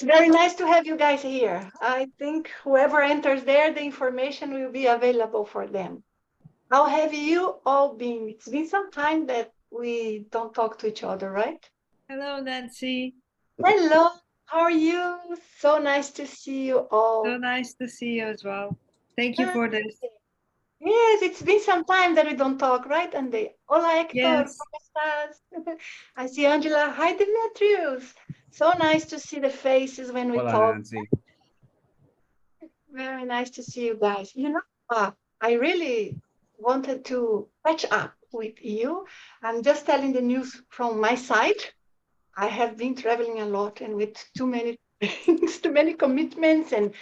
It's very nice to have you guys here. I think whoever enters there, the information will be available for them. How have you all been? It's been some time that we don't talk to each other, right? Hello, Nancy. Hello, how are you? So nice to see you So all. nice to see you as well. Thank you Ah, for this. yes, it's been some time that we don't talk, right, Andy? Hola, Hector, Yes. ¿cómo estás? I see Angela. Hi, Demetrius. So nice to see the faces when we Hola, talk. Nancy. Very nice to see you guys. I really wanted to catch up with you. I'm just telling the news from my side. I have been traveling a lot and with too many things, too many commitments and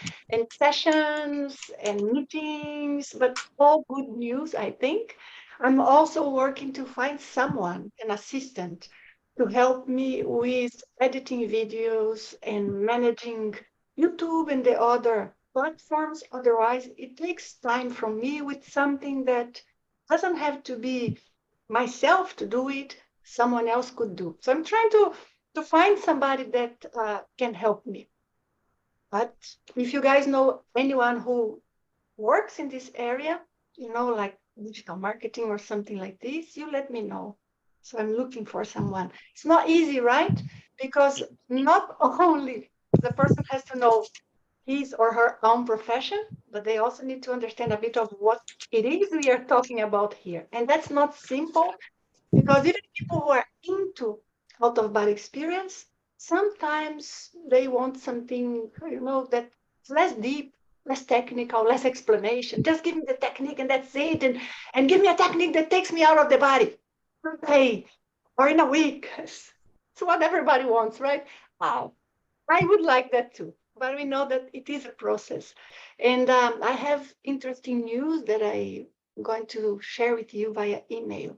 sessions and meetings, but all good news, I think. I'm also working to find someone, an assistant, to help me with editing videos and managing YouTube and the other platforms. Otherwise, it takes time from me with something that doesn't have to be myself to do it, someone else could do. So I'm trying to find somebody that can help me. But if you guys know anyone who works in this area, like digital marketing or something like this, you let me know. So I'm looking for someone. It's not easy, right? Because not only the person has to know his or her own profession, but they also need to understand a bit of what it is we are talking about here. And that's not simple because even people who are into out of body experience, sometimes they want something, that's less deep, less technical, less explanation. Just give me the technique and that's it. And give me a technique that takes me out of the body per day or in a week. It's what everybody wants, right? Wow. I would like that too. But we know that it is a process. And I have interesting news that I'm going to share with you via email.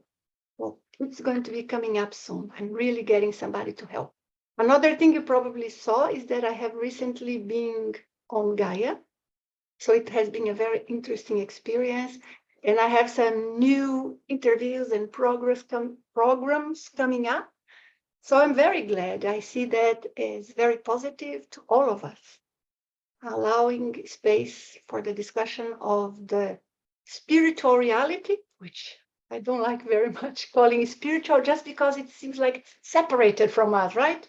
Well, it's going to be coming up soon. I'm really getting somebody to help. Another thing you probably saw is that I have recently been on Gaia. So it has been a very interesting experience. And I have some new interviews and programs coming up. So I'm very glad. I see that as very positive to all of us, allowing space for the discussion of the spiritual reality, which I don't like very much calling spiritual just because it seems like separated from us, right?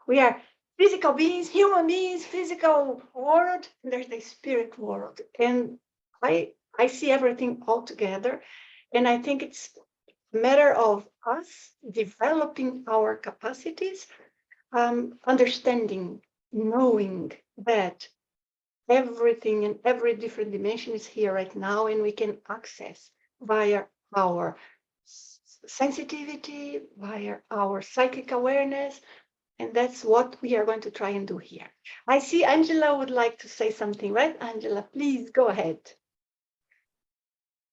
We are physical beings, human beings, physical world, and there's the spirit world. And I see everything all together. And I think it's a matter of us developing our capacities, understanding, knowing that everything in every different dimension is here right now, and we can access via our sensitivity, via our psychic awareness. And that's what we are going to try and do here. I see Angela would like to say something, right? Angela, please go ahead.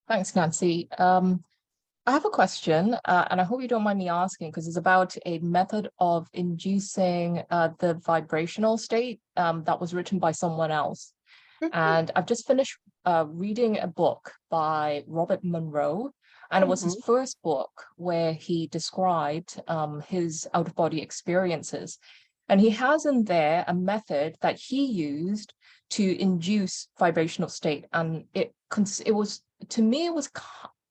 Thanks, Nancy. I have a question, and I hope you don't mind me asking, because it's about a method of inducing the vibrational state that was written by someone else. And I've just finished reading a book by Robert Monroe, and it was his first book where he described his out-of-body experiences. And he has in there a method that he used to induce vibrational state. And it was, to me, it was,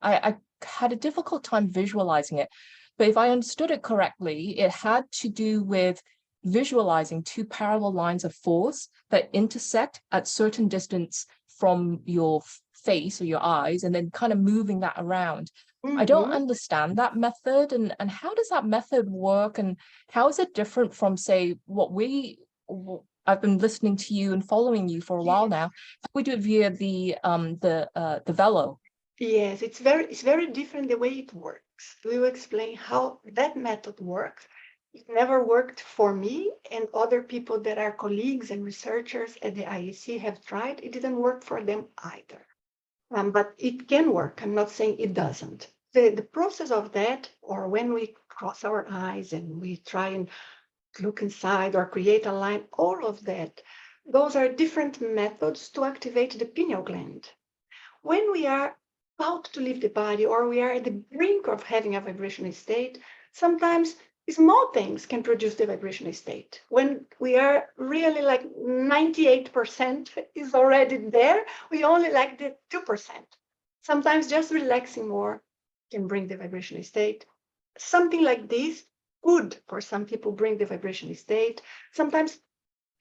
I had a difficult time visualizing it. But if I understood it correctly, it had to do with visualizing two parallel lines of force that intersect at certain distance from your face or your eyes, and then kind of moving that around. I don't understand that method. And how does that method work? And how is it different from, say, I've been listening to you and following you for a while now. We do it via the VELO. Yes, it's very different the way it works. We will explain how that method works. It never worked for me, and other people that are colleagues and researchers at the IEC have tried. It didn't work for them either. But it can work. I'm not saying it doesn't. The process of that, or when we cross our eyes and we try and look inside or create a line, all of that, those are different methods to activate the pineal gland. When we are about to leave the body or we are at the brink of having a vibrational state, sometimes Small things can produce the vibrational state. When we are really like 98% is already there, we only like the 2%. Sometimes just relaxing more can bring the vibrational state. Something like this could, for some people, bring the vibrational state. Sometimes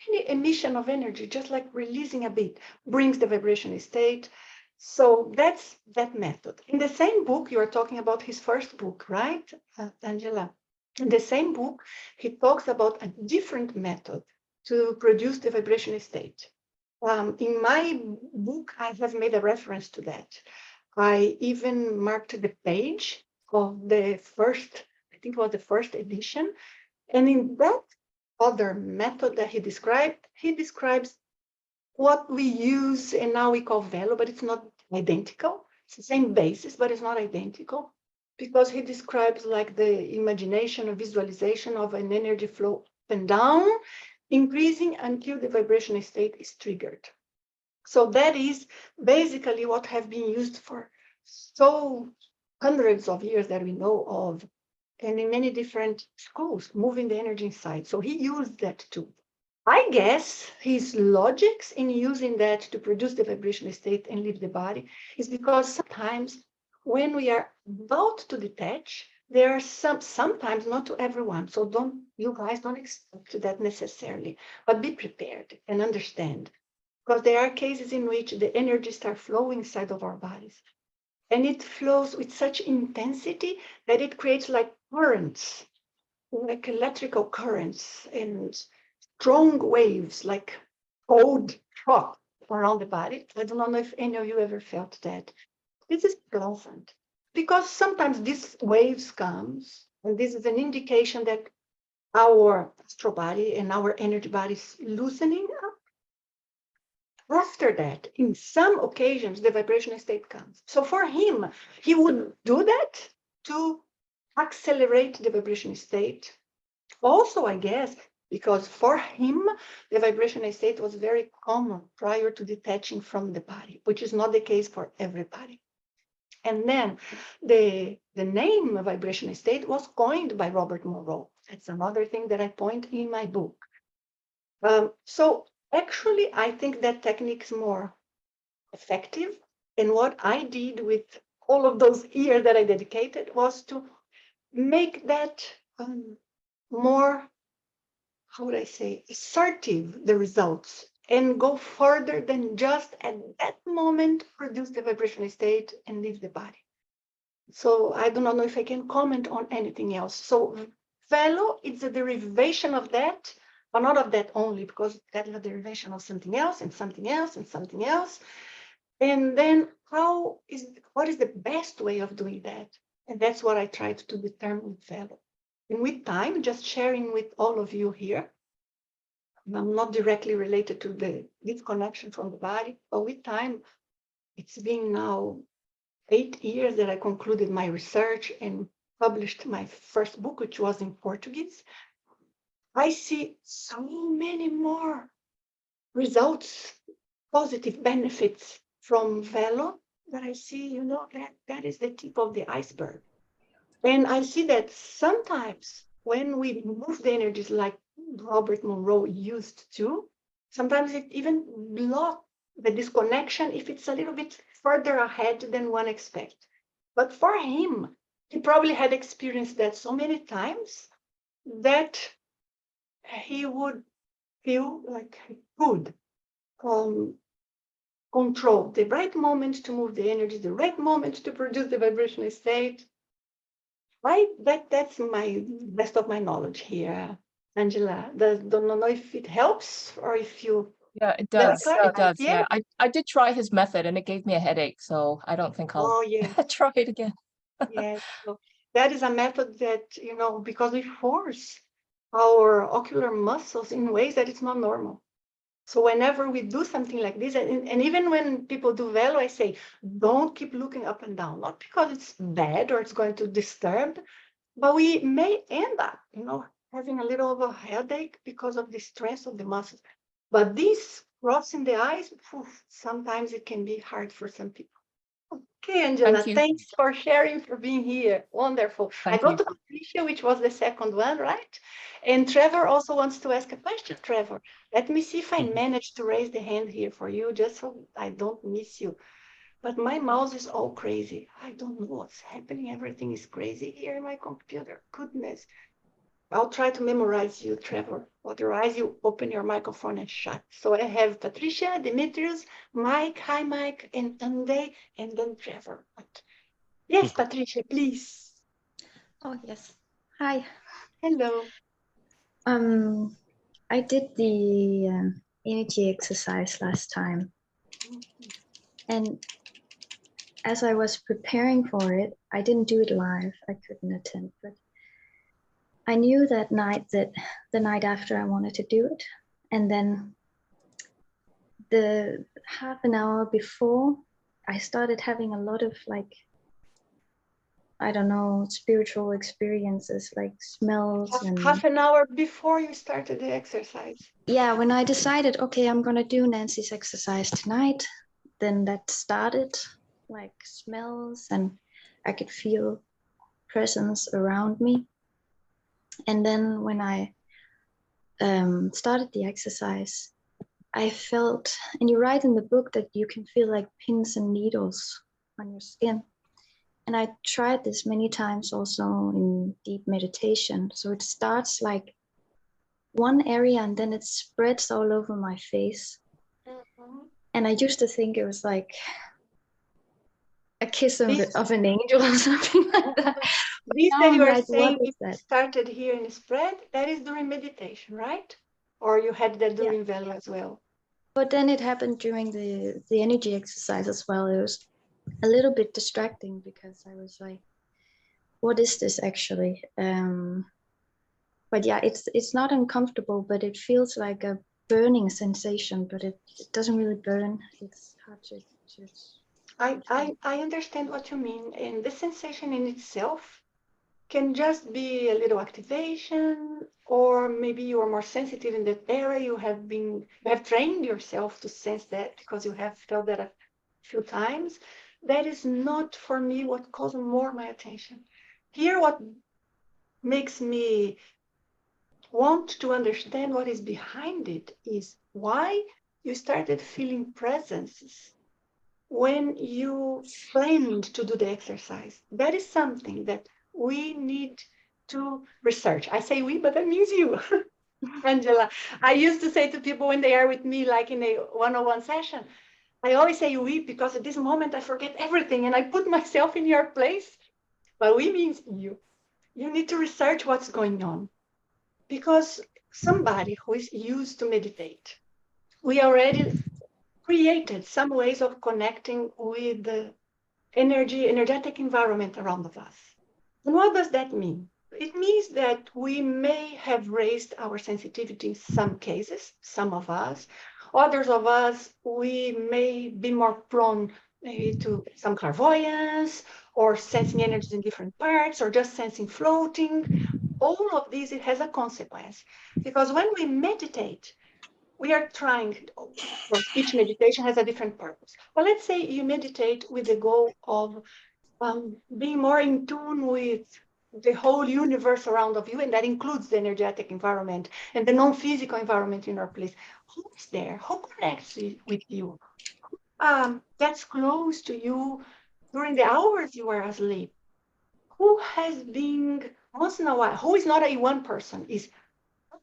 any emission of energy, just like releasing a bit, brings the vibrational state. So that's that method. In the same book, you are talking about his first book, right, Angela? In the same book, he talks about a different method to produce the vibrational state. In my book, I have made a reference to that. I even marked the page of the first, I think it was the first edition. And in that other method that he describes what we use and now we call VELO, but it's not identical. It's the same basis, but it's not identical, because he describes like the imagination or visualization of an energy flow up and down, increasing until the vibrational state is triggered. So that is basically what have been used for so hundreds of years that we know of, and in many different schools, moving the energy inside. So he used that too. I guess his logics in using that to produce the vibrational state and leave the body is because sometimes when we are about to detach, there are sometimes not to everyone. So you guys don't expect that necessarily, but be prepared and understand, because there are cases in which the energy starts flowing inside of our bodies. And it flows with such intensity that it creates like currents, like electrical currents and strong waves, like cold shock around the body. I don't know if any of you ever felt that. This is pleasant because sometimes these waves comes, and this is an indication that our astral body and our energy body is loosening up. After that, in some occasions, the vibrational state comes. So for him, he would do that to accelerate the vibrational state. Also, I guess, because for him, the vibrational state was very common prior to detaching from the body, which is not the case for everybody. And then the name vibrational state was coined by Robert Monroe. That's another thing that I point in my book. So actually, I think that technique is more effective. And what I did with all of those years that I dedicated was to make that more, how would I say, assertive, the results, and go further than just at that moment produce the vibrational state and leave the body. So I do not know if I can comment on anything else. So VELO is a derivation of that, but not of that only, because that is a derivation of something else and something else and something else. And then what is the best way of doing that? And that's what I tried to determine with VELO. And with time, just sharing with all of you here, I'm not directly related to the disconnection from the body, but with time, it's been now 8 years that I concluded my research and published my first book, which was in Portuguese. I see so many more results, positive benefits from VELO that I see, that is the tip of the iceberg. And I see that sometimes when we move the energies like Robert Monroe used to, sometimes it even blocks the disconnection if it's a little bit further ahead than one expects. But for him, he probably had experienced that so many times that he would feel like he could control the right moment to move the energy, the right moment to produce the vibrational state. That's my best of my knowledge here, Angela. Don't know if it helps or if you. Yeah, it Did I does. It clarify? does. Yeah. Yeah, I did try his method and it gave me a headache, so I don't think I'll Oh, yes. try it again. Yes. So that is a method that, because we force our ocular muscles in ways that it's not normal. So whenever we do something like this, and even when people do VELO, I say, don't keep looking up and down, not because it's bad or it's going to disturb, but we may end up, having a little of a headache because of the stress of the muscles. But this crossing the eyes, sometimes it can be hard for some people. Okay, Angela, Thank you. thanks for sharing, for being here. Wonderful. I Thank go you. to Patricia, which was the second one, right? And Trevor also wants to ask a question. Trevor, let me see if I manage to raise the hand here for you, just so I don't miss you. But my mouse is all crazy. I don't know what's happening. Everything is crazy here in my computer. Goodness. I'll try to memorize you, Trevor. Otherwise, you open your microphone and shut. So I have Patricia, Demetrius, Mike, hi Mike, and Ande, and then Trevor. But yes, Patricia, please. Oh, yes. Hi. Hello. I did the energy exercise last time, and as I was preparing for it, I didn't do it live. I couldn't attend, but I knew that the night after I wanted to do it, and then the half an hour before, I started having a lot of like, I don't know, spiritual experiences like smells and Half an hour before you started the exercise. yeah, when I decided, okay, I'm gonna do Nancy's exercise tonight, then that started like smells and I could feel presence around me. And then when I started the exercise, I felt, and you write in the book that you can feel like pins and needles on your skin. And I tried this many times also in deep meditation. So it starts like one area and then it spreads all over my face. And I used to think it was like a kiss of an angel or something like that. This Now that I'm you are like, saying what is it that? started here in spread, that is during meditation, right? Or you had that Yeah. during VELO as well? But then it happened during the energy exercise as well. It was a little bit distracting because I was like, what is this actually? But yeah, it's not uncomfortable, but it feels like a burning sensation, but it doesn't really burn. It's hard to I understand what you mean. And the sensation in itself can just be a little activation, or maybe you are more sensitive in that area. You have trained yourself to sense that because you have felt that a few times. That is not for me what calls more my attention. Here, what makes me want to understand what is behind it is why you started feeling presences when you planned to do the exercise. That is something that we need to research. I say we, but that means you, Angela. I used to say to people when they are with me, like in a one-on-one session, I always say we because at this moment I forget everything and I put myself in your place. But we means you. You need to research what's going on because somebody who is used to meditate, we already created some ways of connecting with the energetic environment around us. And what does that mean? It means that we may have raised our sensitivity in some cases, some of us. Others of us, we may be more prone maybe to some clairvoyance or sensing energies in different parts or just sensing floating. All of these, it has a consequence. Because when we meditate, we are trying, well, each meditation has a different purpose. Well, let's say you meditate with the goal of being more in tune with the whole universe around of you, and that includes the energetic environment and the non-physical environment in our place. Who is there? Who connects with you? That's close to you during the hours you are asleep. Who has been once in a while? Who is not a one person? Is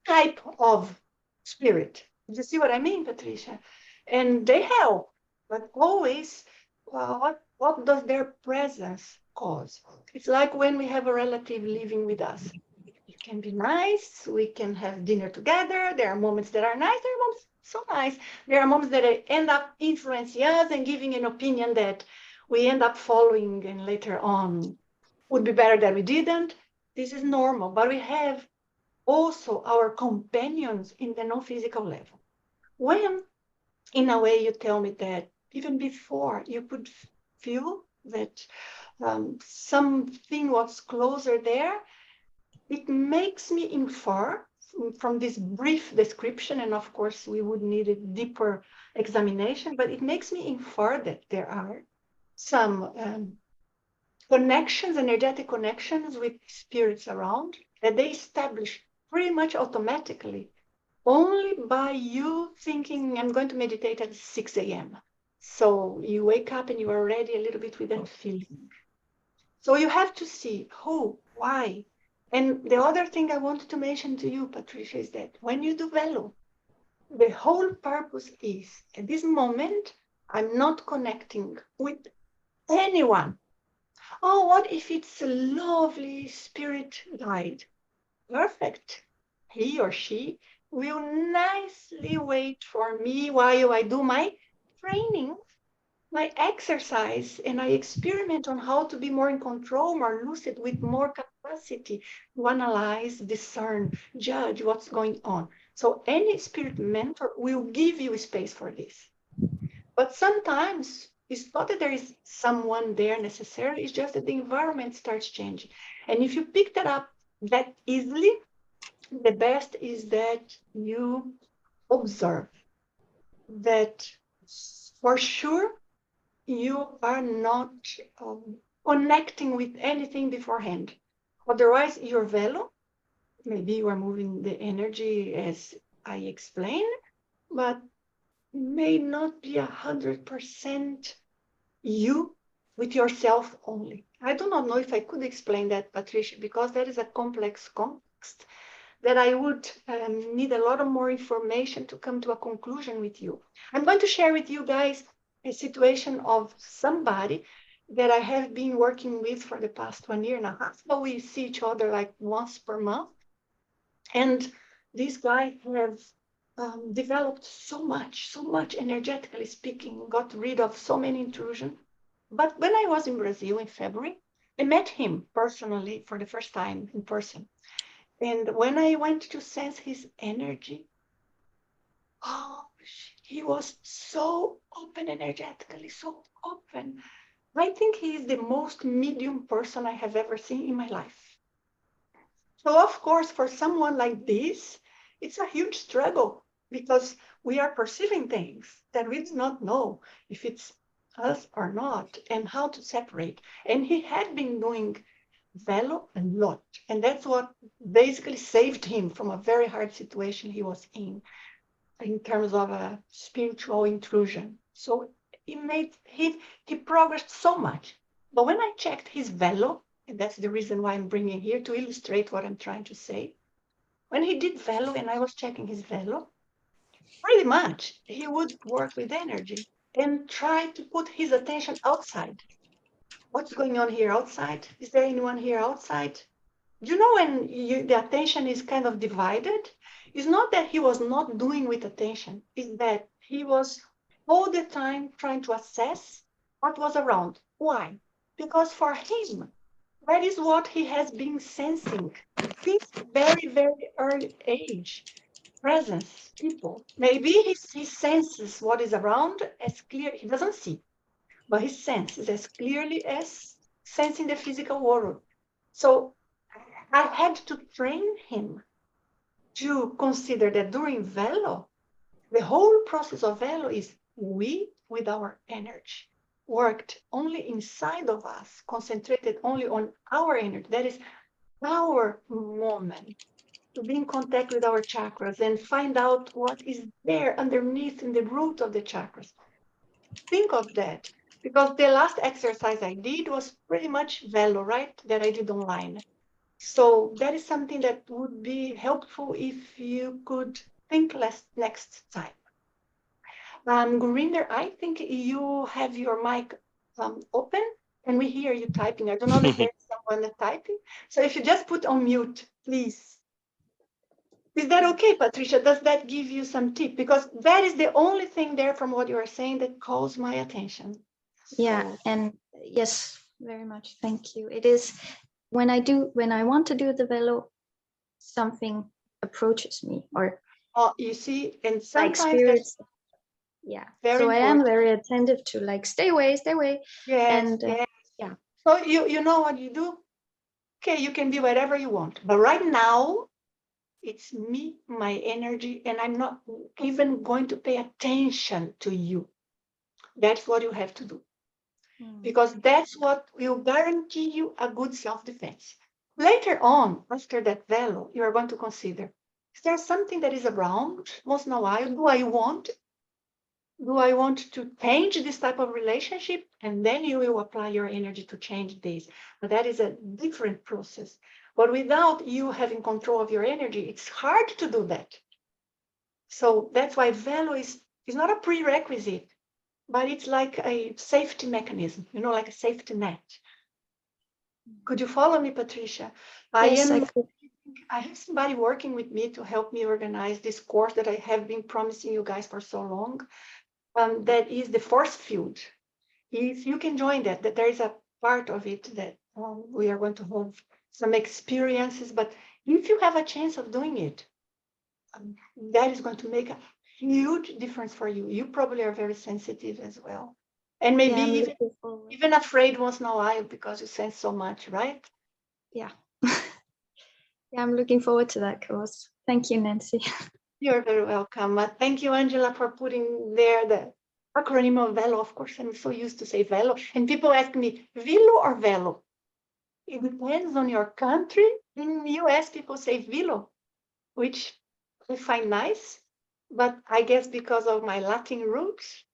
type of spirit. You see what I mean, Patricia? And they help, but always, what does their presence cause? It's like when we have a relative living with us. It can be nice. We can have dinner together. There are moments that are nice. There are moments so nice. There are moments that end up influencing us and giving an opinion that we end up following, and later on would be better that we didn't. This is normal, but we have also our companions in the non-physical level. When, in a way, you tell me that even before you could feel that something was closer there, it makes me infer from this brief description, and of course we would need a deeper examination, but it makes me infer that there are some connections, energetic connections with spirits around that they establish pretty much automatically only by you thinking, I'm going to meditate at 6 a.m. So you wake up and you are already a little bit with that feeling. So you have to see who, why. And the other thing I wanted to mention to you, Patricia, is that when you do VELO, the whole purpose is at this moment, I'm not connecting with anyone. Oh, what if it's a lovely spirit guide? Perfect. He or she will nicely wait for me while I do my training, my exercise, and I experiment on how to be more in control, more lucid, with more capacity to analyze, discern, judge what's going on. So any spirit mentor will give you space for this. But sometimes it's not that there is someone there necessarily, it's just that the environment starts changing. And if you pick that up that easily, the best is that you observe that for sure you are not connecting with anything beforehand. Otherwise, your velo, maybe you are moving the energy as I explained, but may not be 100% you with yourself only. I do not know if I could explain that, Patricia, because that is a complex context that I would need a lot of more information to come to a conclusion with you. I'm going to share with you guys a situation of somebody that I have been working with for the past 1 year and a half, but we see each other like once per month. And this guy has developed so much energetically speaking, got rid of so many intrusion. But when I was in Brazil in February, I met him personally for the first time in person. And when I went to sense his energy, oh, he was so open energetically, so open. I think he is the most medium person I have ever seen in my life. So, of course, for someone like this, it's a huge struggle because we are perceiving things that we do not know if it's us or not and how to separate. And he had been doing VELO a lot. And that's what basically saved him from a very hard situation he was in terms of a spiritual intrusion. So he progressed so much. But when I checked his VELO, and that's the reason why I'm bringing here to illustrate what I'm trying to say. When he did VELO and I was checking his VELO, pretty much he would work with energy and try to put his attention outside. What's going on here outside? Is there anyone here outside? You know, when the attention is kind of divided, it's not that he was not doing with attention, it's that he was all the time trying to assess what was around. Why? Because for him, that is what he has been sensing since very, very early age. Presence, people. Maybe he senses what is around as clear, he doesn't see, but he senses as clearly as sensing the physical world. So I had to train him to consider that during VELO, the whole process of VELO is we, with our energy, worked only inside of us, concentrated only on our energy. That is our moment to be in contact with our chakras and find out what is there underneath in the root of the chakras. Think of that, because the last exercise I did was pretty much VELO, right? That I did online. So that is something that would be helpful if you could think less next time. Gurinder, I think you have your mic open and we hear you typing. I don't know if there's someone typing. So if you just put on mute, please. Is that okay, Patricia? Does that give you some tip? Because that is the only thing there from what you are saying that calls my attention. Yeah, So, and yes, very much. Thank you. It is when I want to do the velo, something approaches me or you see, and like sometimes that's spirits. Yeah. very So I am important. very attentive to like stay away. Yes, And yes. yeah. So you know what you do? Okay, you can be whatever you want. But right now, it's me, my energy, and I'm not even going to pay attention to you. That's what you have to do. because that's what will guarantee you a good self-defense. Later on, after that VELO, you are going to consider, is there something that is around once in a while? Do I want to change this type of relationship? And then you will apply your energy to change this. But that is a different process. But without you having control of your energy, it's hard to do that. So that's why VELO is not a prerequisite, but it's like a safety mechanism, like a safety net. Could you follow me, Patricia? Yes, I could. I have somebody working with me to help me organize this course that I have been promising you guys for so long. That is the force field. If you can join that there is a part of it that we are going to have some experiences, but if you have a chance of doing it, that is going to make a huge difference for you. You probably are very sensitive as well. And maybe Yeah, I'm even, looking forward. even afraid once in a while because you sense so much, right? Yeah. Yeah, I'm looking forward to that course. Thank you, Nancy. You're very welcome. Thank you, Angela, for putting there the acronym of VELO. Of course, I'm so used to say VELO. And people ask me, VELO or VELO? It depends on your country. In the US, people say VELO, which I find nice. But I guess because of my Latin roots,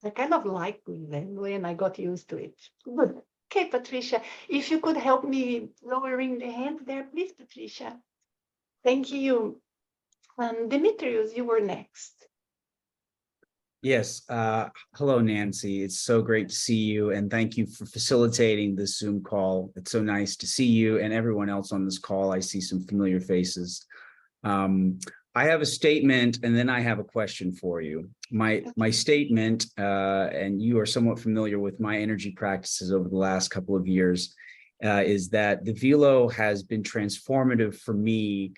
I kind of like VELO and I got used to it. Good. Okay, Patricia, if you could help me lowering the hand there, please, Patricia. Thank you. Demetrius, you were next. Yes. Hello, Nancy. It's so great to see you, and thank you for facilitating this Zoom call. It's so nice to see you and everyone else on this call. I see some familiar faces. I have a statement, and then I have a question for you. My statement, and you are somewhat familiar with my energy practices over the last couple of years, is that the VELO has been transformative for me,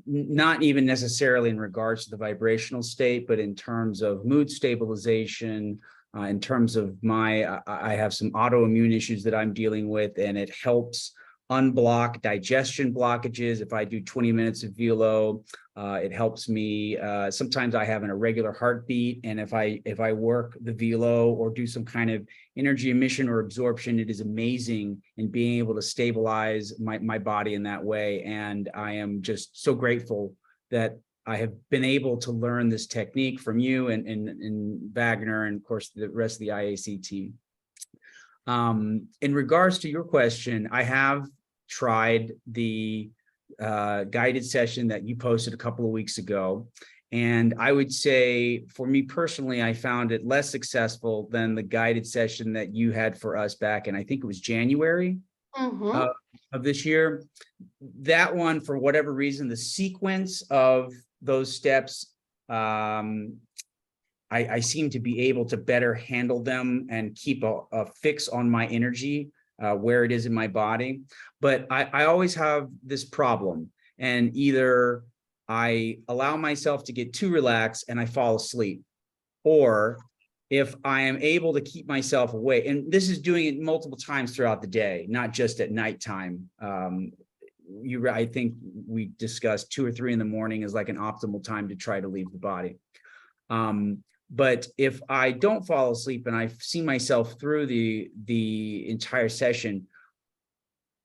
not even necessarily in regards to the vibrational state, but in terms of mood stabilization, in terms of I have some autoimmune issues that I'm dealing with, and it helps unblock digestion blockages. If I do 20 minutes of VELO, it helps me. Sometimes I have an irregular heartbeat, and if I work the VELO or do some kind of energy emission or absorption, it is amazing in being able to stabilize my body in that way. And I am just so grateful that I have been able to learn this technique from you and Wagner, and of course the rest of the IAC team. In regards to your question, I have tried the guided session that you posted a couple of weeks ago. And I would say, for me personally, I found it less successful than the guided session that you had for us back in, I think it was January of this year. That one, for whatever reason, the sequence of those steps, I seem to be able to better handle them and keep a fix on my energy, where it is in my body. But I always have this problem, and either I allow myself to get too relaxed and I fall asleep, or if I am able to keep myself awake, and this is doing it multiple times throughout the day, not just at nighttime. I think we discussed 2 or 3 in the morning is like an optimal time to try to leave the body. But if I don't fall asleep and I see myself through the entire session,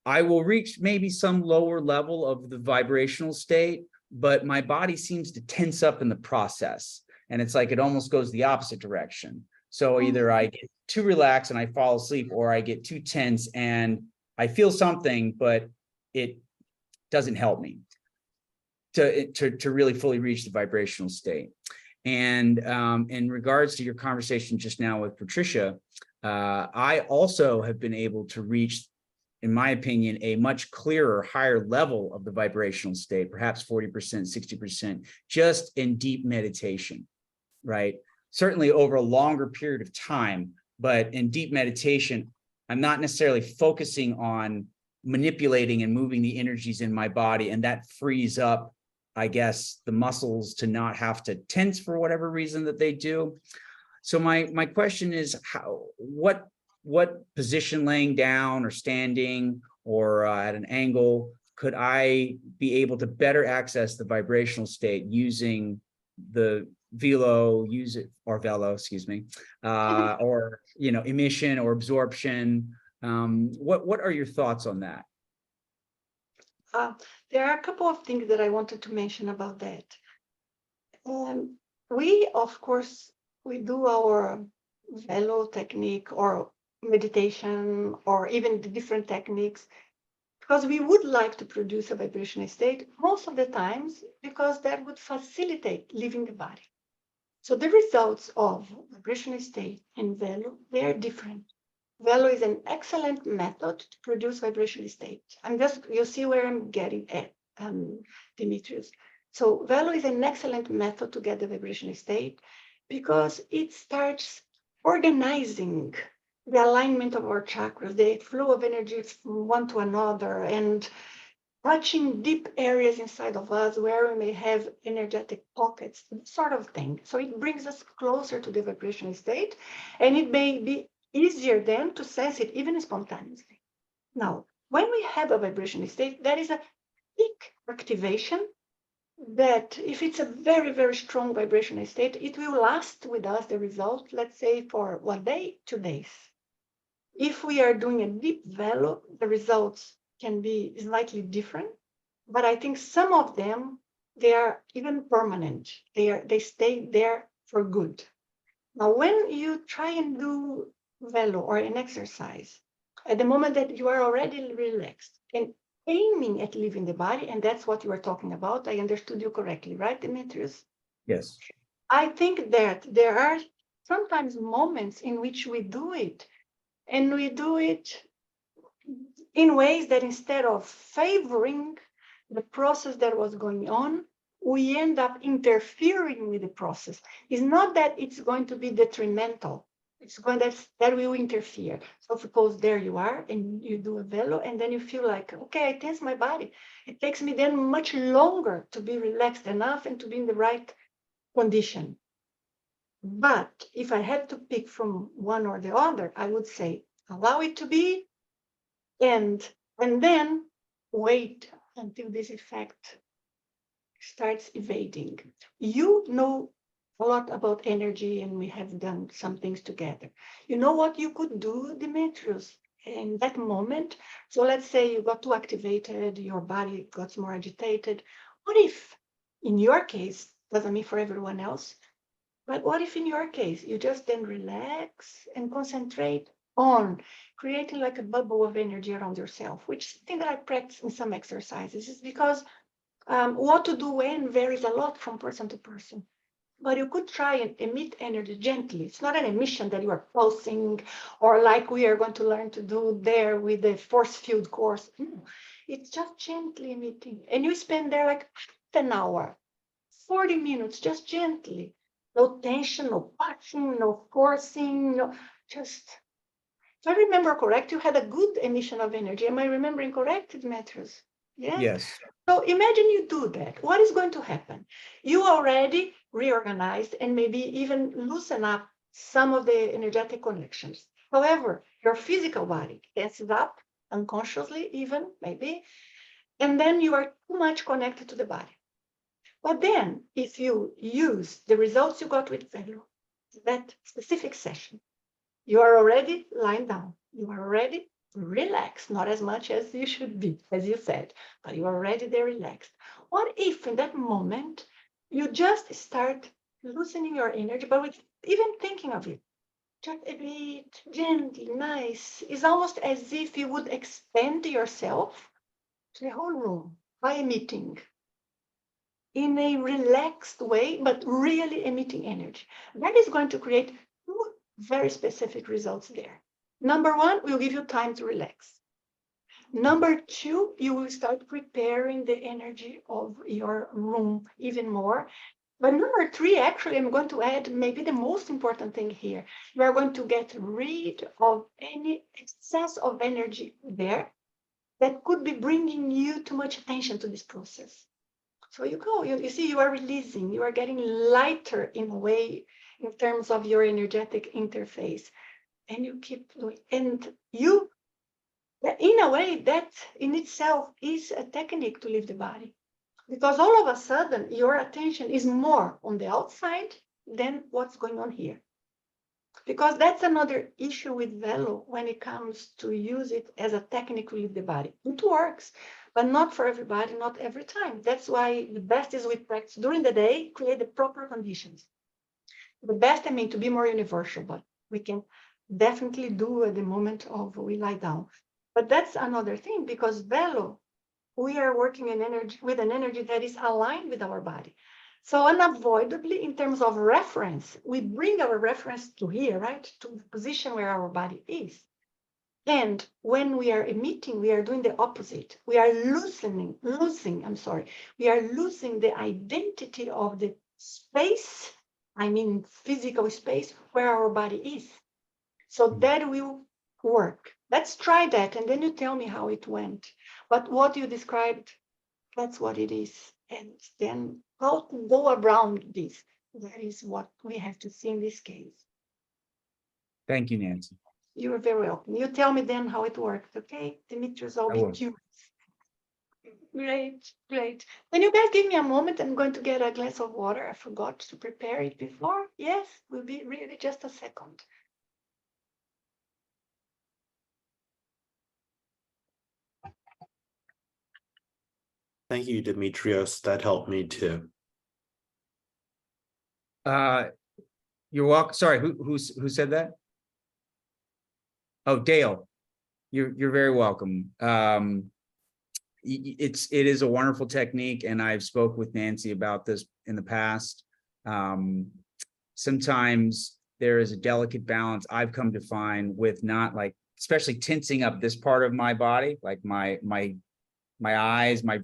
I will reach maybe some lower level of the vibrational state, but my body seems to tense up in the process. And it's like it almost goes the opposite direction. So either I get too relaxed and I fall asleep, or I get too tense and I feel something, but it doesn't help me to really fully reach the vibrational state. And in regards to your conversation just now with Patricia, I also have been able to reach, in my opinion, a much clearer, higher level of the vibrational state, perhaps 40%, 60%, just in deep meditation, right? Certainly over a longer period of time, but in deep meditation, I'm not necessarily focusing on manipulating and moving the energies in my body, and that frees up, I guess, the muscles to not have to tense for whatever reason that they do. So my question is, what position, laying down or standing or at an angle, could I be able to better access the vibrational state using the VELO, use it, or VELO, excuse me, or, you know, emission or absorption. What are your thoughts on that? There are a couple of things that I wanted to mention about that. We, of course, we do our VELO technique or meditation or even the different techniques because we would like to produce a vibrational state most of the times because that would facilitate leaving the body. So the results of vibrational state and VELO, they are different. VELO is an excellent method to produce vibrational state. You see where I'm getting at, Demetrius. So VELO is an excellent method to get the vibrational state because it starts organizing the alignment of our chakras, the flow of energy from one to another, and touching deep areas inside of us where we may have energetic pockets, sort of thing. So it brings us closer to the vibrational state, and it may be easier then to sense it even spontaneously. Now, when we have a vibrational state, there is a peak activation that if it's a very, very strong vibrational state, it will last with us, the result, let's say for 1 day, 2 days. If we are doing a deep VELO, the results can be slightly different, but I think some of them, they are even permanent. They stay there for good. Now, when you try and do VELO or an exercise, at the moment that you are already relaxed and aiming at leaving the body, and that's what you are talking about, I understood you correctly, right, Demetrius? Yes. I think that there are sometimes moments in which we do it, and we do it in ways that instead of favoring the process that was going on, we end up interfering with the process. It's not that it's going to be detrimental. It's going that will interfere. So suppose there you are and you do a VELO and then you feel like, okay, I tense my body. It takes me then much longer to be relaxed enough and to be in the right condition. But if I had to pick from one or the other, I would say, allow it to be, and then wait until this effect starts evading. You know a lot about energy, and we have done some things together. You know what you could do, Demetrius, in that moment? So let's say you got too activated, your body got more agitated. What if, in your case, doesn't mean for everyone else, but what if in your case, you just then relax and concentrate on creating like a bubble of energy around yourself, which is something that I practice in some exercises. Is because what to do when varies a lot from person to person. But you could try and emit energy gently. It's not an emission that you are pulsing or like we are going to learn to do there with the force field course. No, it's just gently emitting. And you spend there like an hour, 40 minutes, just gently. No tension, no pushing, no forcing, no, just. If I remember correct, you had a good emission of energy. Am I remembering correct, Demetrius? Yes? Yes. So imagine you do that. What is going to happen? You already reorganized and maybe even loosen up some of the energetic connections. However, your physical body tenses up unconsciously, even maybe, and then you are too much connected to the body. But then, if you use the results you got with VELO, that specific session, you are already lying down. You are already relaxed, not as much as you should be, as you said, but you are already there relaxed. What if in that moment you just start loosening your energy, but with even thinking of it, just a bit gently, nice. It's almost as if you would expand yourself to the whole room by emitting in a relaxed way, but really emitting energy. That is going to create two very specific results there. Number one, will give you time to relax. Number two, you will start preparing the energy of your room even more. But number three, actually, I'm going to add maybe the most important thing here. You are going to get rid of any excess of energy there that could be bringing you too much attention to this process. So you go, you see, you are releasing, you are getting lighter in a way in terms of your energetic interface. And you keep doing, and you, in a way, that in itself is a technique to leave the body. Because all of a sudden, your attention is more on the outside than what's going on here. Because that's another issue with VELO when it comes to use it as a technique with the body. It works, but not for everybody, not every time. That's why the best is we practice during the day, create the proper conditions. The best, I mean, to be more universal, but we can definitely do at the moment of we lie down. But that's another thing, because VELO, we are working in energy with an energy that is aligned with our body. So unavoidably, in terms of reference, we bring our reference to here, right? To the position where our body is. And when we are emitting, we are doing the opposite. We are losing the identity of the space, I mean physical space, where our body is. So that will work. Let's try that, and then you tell me how it went. But what you described, that's what it is. And then how to go around this, that is what we have to see in this case. Thank you, Nancy. You are very welcome. You tell me then how it worked, okay? Dimitrios, I'll I be will. curious. Great, great. Can you guys give me a moment? I'm going to get a glass of water. I forgot to prepare it before. Yes, will be really just a second. Thank you, Dimitrios. That helped me too. You're welcome. Sorry, who said that? Oh, Dale. You're very welcome. It is a wonderful technique, and I've spoke with Nancy about this in the past. Sometimes there is a delicate balance I've come to find with not like, especially tensing up this part of my body, like my eyes, my